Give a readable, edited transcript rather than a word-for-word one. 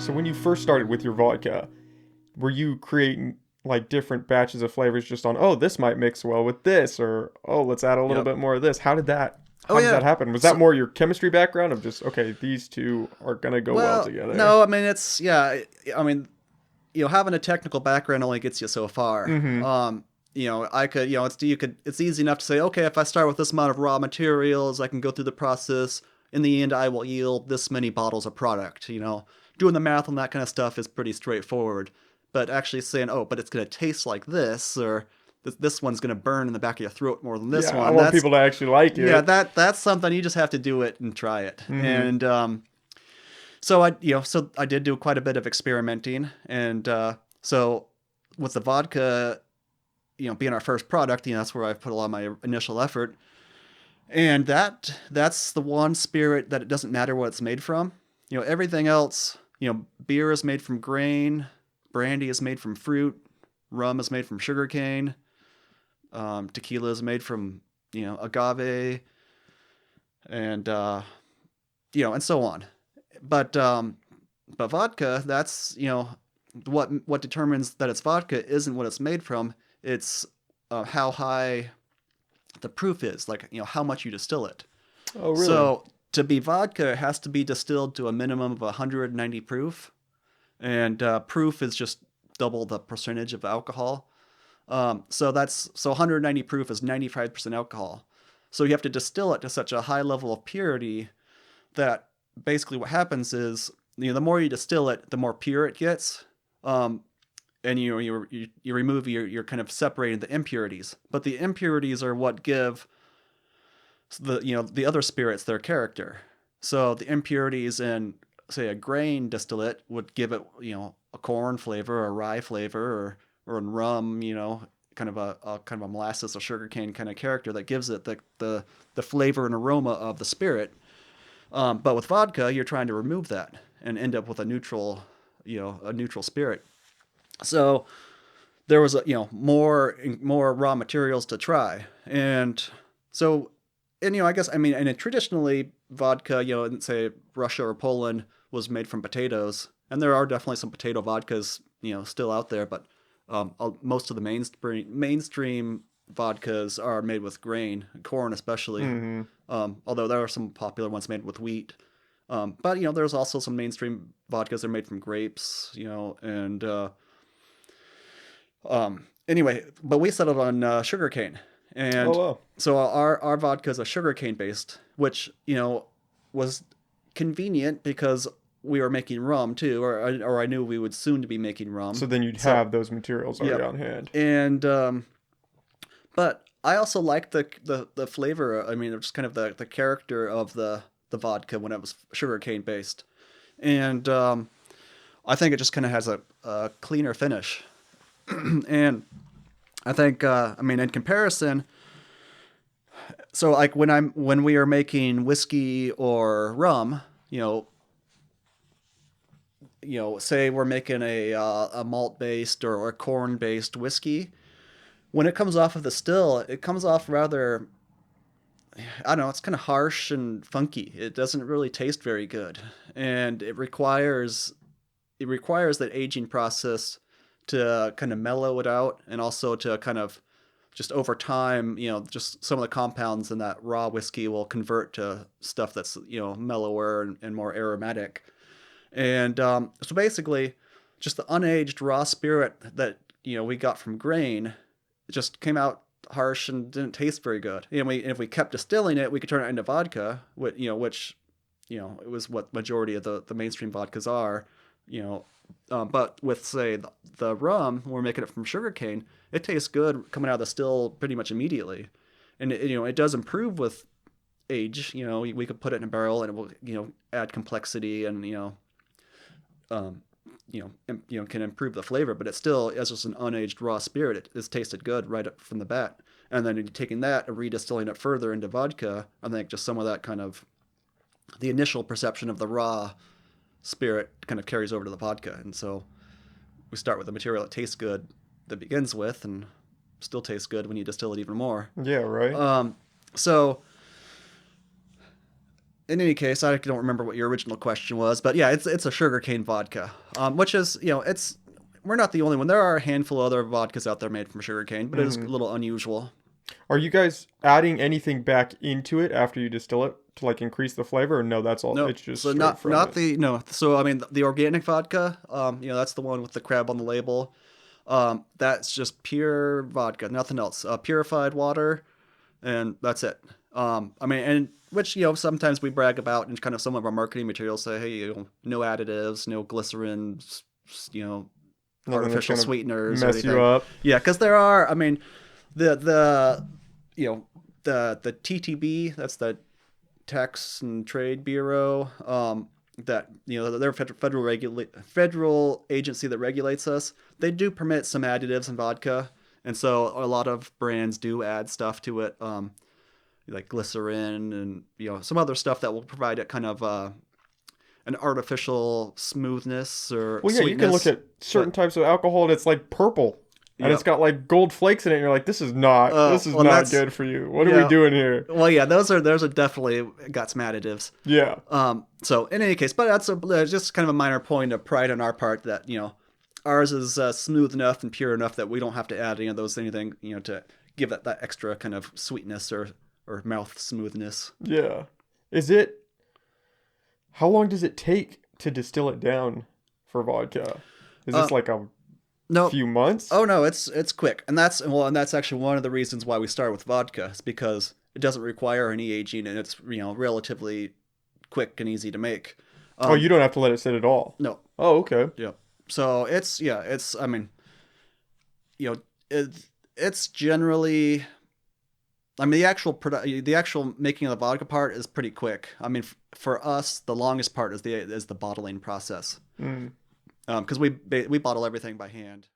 So when you first started with your vodka, were you creating like different batches of flavors just on, oh, this might mix well with this, or oh, let's add a little Yep. bit more of this? Oh How did yeah. that happen? Was that So more your chemistry background of just, okay, these two are gonna go well well, together? no, I mean it's yeah. I mean, having a technical background only gets you so far. Mm-hmm. I could, it's easy enough to say, okay, if I start with this amount of raw materials, I can go through the process. In the end, I will yield this many bottles of product. Doing the math on that kind of stuff is pretty straightforward. But actually saying, oh, but it's going to taste like this, or this one's going to burn in the back of your throat more than this Yeah, I one. want people to actually like Yeah, it. that's something you just have to do it and try it. Mm-hmm. And so I did do quite a bit of experimenting, and so with the vodka, being our first product, that's where I put a lot of my initial effort. And that's the one spirit that it doesn't matter what it's made from. Everything else, beer is made from grain, brandy is made from fruit, rum is made from sugarcane, tequila is made from agave, and and so on. But vodka, that's what determines that it's vodka isn't what it's made from. It's how high the proof is, like how much you distill it. Oh, really? So to be vodka, it has to be distilled to a minimum of 190 proof, and proof is just double the percentage of alcohol. So 190 proof is 95% alcohol. So you have to distill it to such a high level of purity that basically what happens is the more you distill it, the more pure it gets. And you remove you're kind of separating the impurities, but the impurities are what give the other spirits their character. So the impurities in, say, a grain distillate would give it a corn flavor, a rye flavor, or in rum, kind of a molasses or sugarcane kind of character that gives it the flavor and aroma of the spirit. But with vodka, you're trying to remove that and end up with a neutral spirit. So there was more raw materials to try, and I guess, I mean, and traditionally vodka, in, say, Russia or Poland, was made from potatoes, and there are definitely some potato vodkas still out there, but most of the mainstream vodkas are made with grain, corn especially. Mm-hmm. Although there are some popular ones made with wheat. But there's also some mainstream vodkas that are made from grapes, and anyway, but we settled on sugarcane, Oh, and wow. so our vodka is a sugarcane based, which was convenient because we were making rum too, or I knew we would soon to be making So rum. then you'd So have those materials already yep, on hand. and but I also liked the flavor. I mean, just kind of the character of the vodka when it was sugarcane based, and I think it just kind of has a cleaner finish. And I think, I mean, in comparison, so like when we are making whiskey or rum, you know, say we're making a malt based or a corn based whiskey. When it comes off of the still, it comes off rather, I don't know, it's kind of harsh and funky. It doesn't really taste very good, and it requires that aging process to kind of mellow it out, and also to kind of just over time, just some of the compounds in that raw whiskey will convert to stuff that's mellower and more aromatic. And so basically, just the unaged raw spirit that we got from grain, it just came out harsh and didn't taste very good. If we kept distilling it, we could turn it into vodka, which it was what majority of the mainstream vodkas are. You know, but with, say, the rum, when we're making it from sugarcane, it tastes good coming out of the still pretty much immediately, and it does improve with age. We could put it in a barrel and it will add complexity, and um, can improve the flavor, but it's still, as just an unaged raw spirit, it's tasted good right up from the bat. And then taking that and redistilling it further into vodka, I think just some of that kind of the initial perception of the raw spirit kind of carries over to the vodka, and so we start with a material that tastes good that begins with, and still tastes good when you distill it even more. Yeah, right. Um, so in any case, I don't remember what your original question was, but yeah, it's a sugarcane vodka, which is, it's we're not the only one. There are a handful of other vodkas out there made from sugarcane, but it is a Hmm. little unusual. Are you guys adding anything back into it after you distill it to like increase the flavor, or no? That's all. No, It's just so straight from not it. the no. So I mean the organic vodka, that's the one with the crab on the label. That's just pure vodka, nothing else. Purified water, and that's it. I mean, and which sometimes we brag about, and kind of some of our marketing materials say, hey, no additives, no glycerin, you know, Nothing that's artificial gonna sweeteners or mess you anything. up. Yeah, because there are. I mean, the you know the TTB, that's the Tax and Trade Bureau. That they're federal agency that regulates us. They do permit some additives in vodka, and so a lot of brands do add stuff to it, like glycerin and some other stuff that will provide it kind of an artificial smoothness or Well, yeah, you can look sweetness. at certain But types of alcohol and it's like purple, and yeah, it's got like gold flakes in it. And you're like, this is well not that's good for you. What are we yeah. doing here? Well, yeah, those are definitely got some additives. Yeah. So in any case, but that's just kind of a minor point of pride on our part that ours is smooth enough and pure enough that we don't have to add any of those anything to give that extra kind of sweetness or mouth smoothness. Yeah. Is it? How long does it take to distill it down for vodka? Is Uh, this like a no, few months? oh no, it's quick, and that's actually one of the reasons why we start with vodka. Is because it doesn't require any aging and it's relatively quick and easy to make. Oh, you Um, don't have to let it sit at all. no, Oh, okay. yeah. So it's I mean you know it, it's generally I mean the actual making of the vodka part is pretty quick. I mean for us the longest part is the bottling process Mm. because we bottle everything by hand.